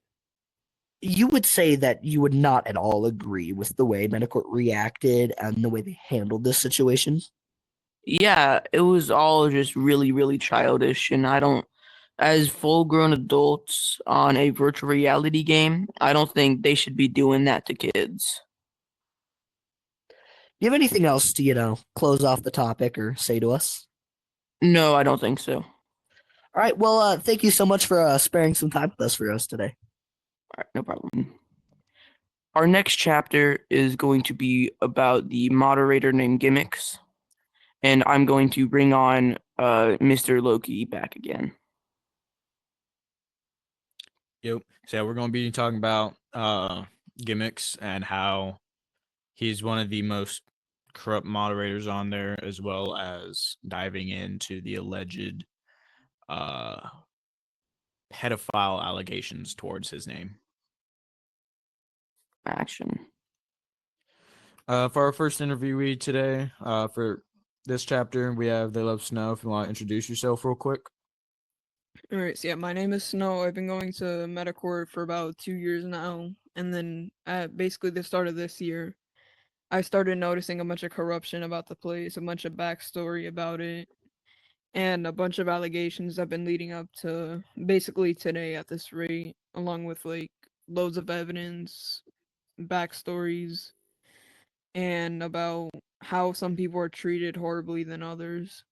You would say that you would not at all agree with the way Metacourt reacted and the way they handled this situation. Yeah, it was all just really, really childish, and I don't as full-grown adults on a virtual reality game, I don't think they should be doing that to kids. Do you have anything else to, close off the topic or say to us? No, I don't think so. All right. Well, thank you so much for sparing some time with us for us today. All right, no problem. Our next chapter is going to be about the moderator named Gimmicks, and I'm going to bring on Mr. Loki back again. Yep. So we're going to be talking about gimmicks and how he's one of the most corrupt moderators on there, as well as diving into the alleged pedophile allegations towards his name. Action. For our first interviewee today, for this chapter, we have They Love Snow. If you want to introduce yourself real quick. All right, so yeah, my name is Snow. I've been going to Metacore for about 2 years now, and then at basically the start of this year, I started noticing a bunch of corruption about the place, a bunch of backstory about it, and a bunch of allegations that have been leading up to basically today at this rate, along with like loads of evidence, backstories, and about how some people are treated horribly than others.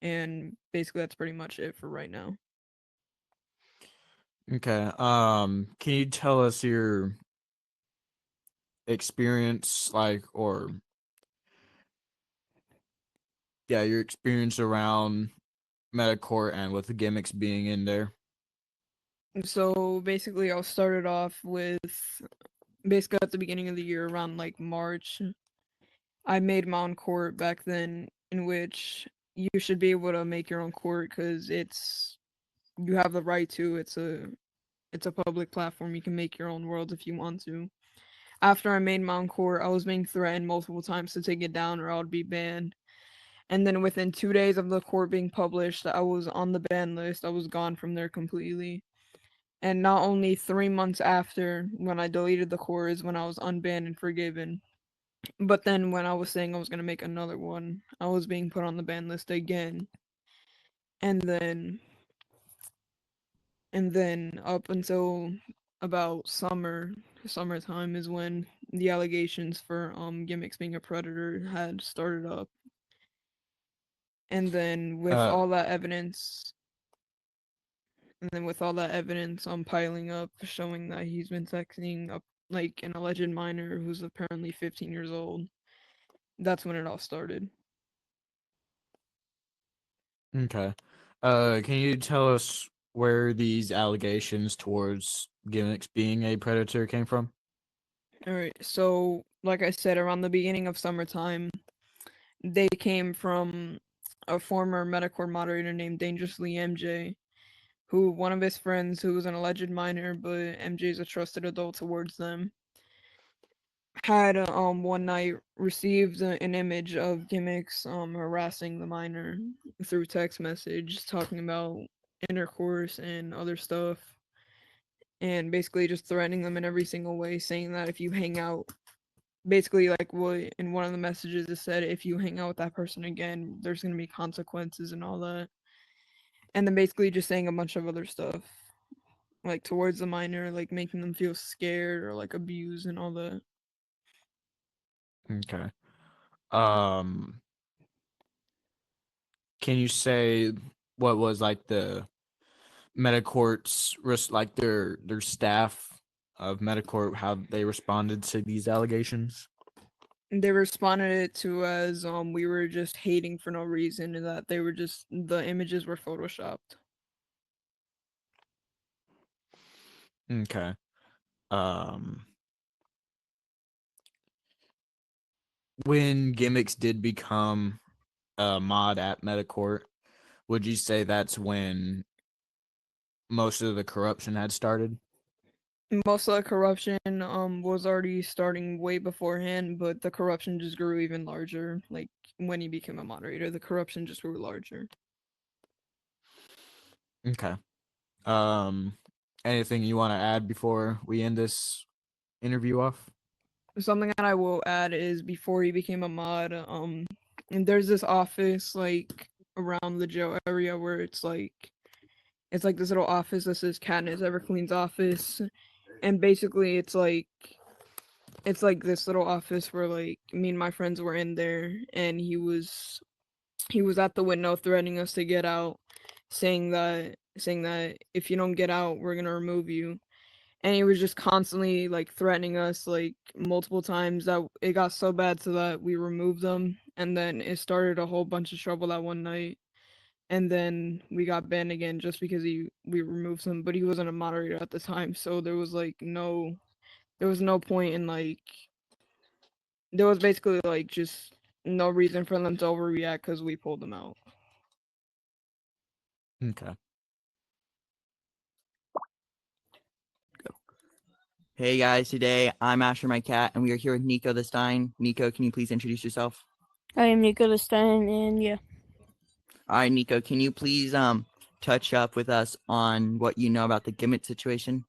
And basically that's pretty much it for right now. Okay. Can you tell us your experience, your experience around Metacore and with the gimmicks being in there? So basically I'll start it off with basically at the beginning of the year around like March. I made my own court back then, in which you should be able to make your own court because you have the right to. It's a public platform. You can make your own world if you want to. After I made my own court, I was being threatened multiple times to take it down or I would be banned. And then within 2 days of the court being published, I was on the ban list. I was gone from there completely. And not only 3 months after, when I deleted the core, is when I was unbanned and forgiven. But then when I was saying I was going to make another one, I was being put on the ban list again. And then up until about summertime is when the allegations for gimmicks being a predator had started up. And then with Uh, all that evidence piling up, showing that he's been sexting up like an alleged minor who's apparently 15 years old, that's when it all started. Okay. Can you tell us where these allegations towards gimmicks being a predator came from? All right, so like I said, around the beginning of summertime, they came from a former Metacore moderator named Dangerously MJ, who one of his friends who was an alleged minor, but MJ is a trusted adult towards them, had one night received an image of gimmicks harassing the minor through text message, talking about intercourse and other stuff, and basically just threatening them in every single way, saying that if you hang out, basically like what in one of the messages it said, if you hang out with that person again, there's gonna be consequences and all that. And then basically just saying a bunch of other stuff, like towards the minor, like making them feel scared or like abused and all that. Okay. Um, can you say what was like the Metacort's like their staff of Metacorp, how they responded to these allegations? They responded it to as we were just hating for no reason and that they were just the images were photoshopped. Okay. Um, when gimmicks did become a mod at Metacorp, would you say that's when most of the corruption had started? Most of the corruption was already starting way beforehand, but the corruption just grew even larger. Like when he became a moderator, the corruption just grew larger. Okay. Um, anything you want to add before we end this interview off? Something that I will add is before he became a mod, and there's this office like around the jail area where it's like It's like this little office that says Katniss Everclean's office, and basically it's like this little office where like me and my friends were in there, and he was at the window threatening us to get out, saying that if you don't get out, we're gonna remove you. And he was just constantly like threatening us like multiple times that it got so bad so that we removed them, and then it started a whole bunch of trouble that one night. And then we got banned again just because we removed him, but he wasn't a moderator at the time, so there was no point in like there was basically like just no reason for them to overreact because we pulled them out. Okay. Hey guys, today I'm Asher my cat, and we are here with Nico the Stein. Nico, can you please introduce yourself? I am Nico the Stein, and yeah. All right, Nico, can you please touch up with us on what you know about the Gimmet situation?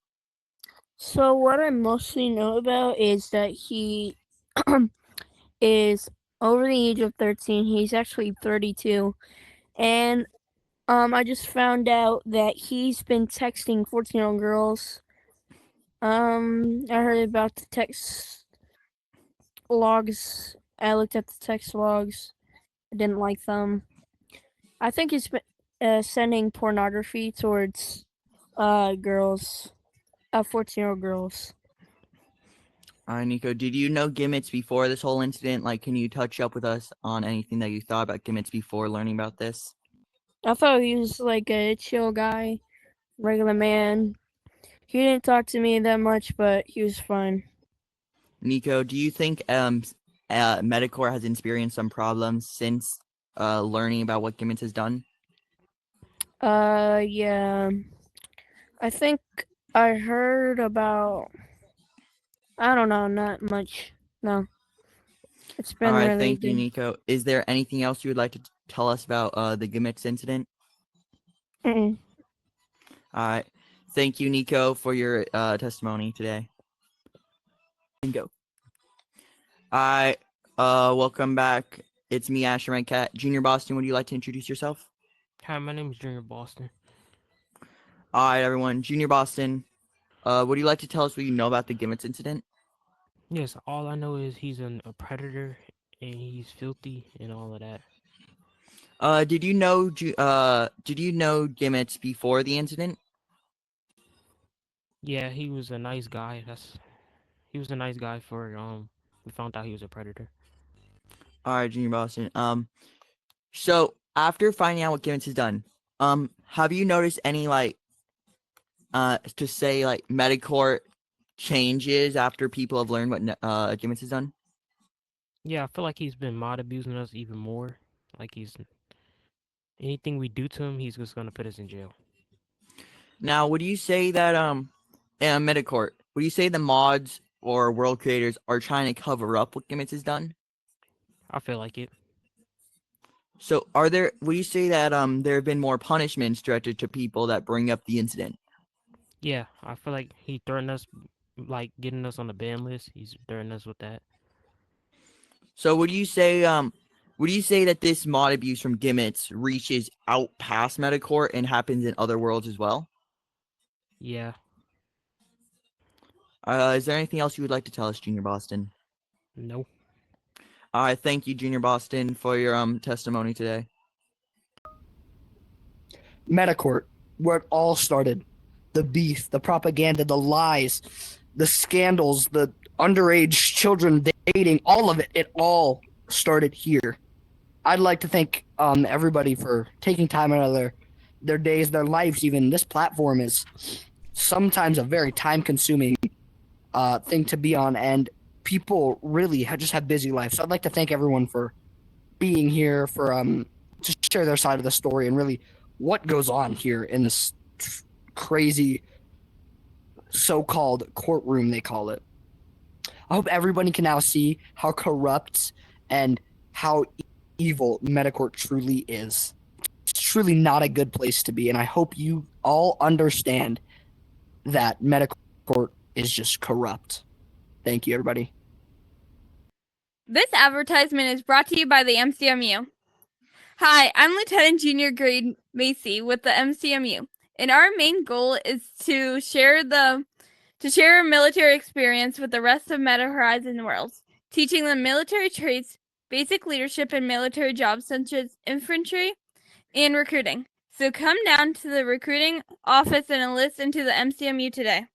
So what I mostly know about is that he is over the age of 13. He's actually 32, and I just found out that he's been texting 14-year-old girls. I heard about the text logs. I looked at the text logs. I didn't like them. I think he's been sending pornography towards girls, 14-year-old girls. All right, Nico, did you know Gimmets before this whole incident? Like, can you touch up with us on anything that you thought about Gimmets before learning about this? I thought he was like a chill guy, regular man. He didn't talk to me that much, but he was fine. Nico, do you think Metacore has experienced some problems since learning about what Gimmets has done? Yeah. I think I heard about. I don't know, not much. No. It's All been right, really thank you, good. Nico. Is there anything else you would like to tell us about the Gimmets incident? Mm-mm. All right, thank you, Nico, for your testimony today. And go. All right, welcome back. It's me, Asher my cat. Junior Boston, would you like to introduce yourself? Hi, my name is Junior Boston. All right, everyone. Junior Boston, would you like to tell us what you know about the Gimmets incident? Yes, all I know is he's a predator and he's filthy and all of that. Did you know Gimmets before the incident? Yeah, he was a nice guy. He was a nice guy for we found out he was a predator. All right, Junior Boston. So after finding out what Gimmets has done, have you noticed any like Metacore changes after people have learned what Gimmets has done? Yeah, I feel like he's been mod abusing us even more. Like anything we do to him, he's just gonna put us in jail. Now, would you say that Metacore, would you say the mods or world creators are trying to cover up what Gimmets has done? I feel like it. So would you say that there have been more punishments directed to people that bring up the incident? Yeah, I feel like he threatened us, like getting us on the ban list. He's threatening us with that. So would you say that this mod abuse from Gimmets reaches out past Metacore and happens in other worlds as well? Yeah, Is there anything else you would like to tell us, Junior Boston? no. All right, thank you, Junior Boston, for your testimony today. Metacourt, where it all started. The beef, the propaganda, the lies, the scandals, the underage children dating, all of it. It all started here. I'd like to thank everybody for taking time out of their days, their lives. Even this platform is sometimes a very time-consuming thing to be on, and people really just have busy lives. So I'd like to thank everyone for being here, for to share their side of the story and really what goes on here in this crazy so-called courtroom, they call it. I hope everybody can now see how corrupt and how evil Metacourt truly is. It's truly not a good place to be, and I hope you all understand that Metacourt is just corrupt. Thank you, everybody. This advertisement is brought to you by the MCMU. Hi, I'm Lieutenant Junior Grade Macy with the MCMU. and our main goal is to share our military experience with the rest of Meta Horizon Worlds, teaching them military traits, basic leadership, and military jobs such as infantry and recruiting. So come down to the recruiting office and enlist into the MCMU today.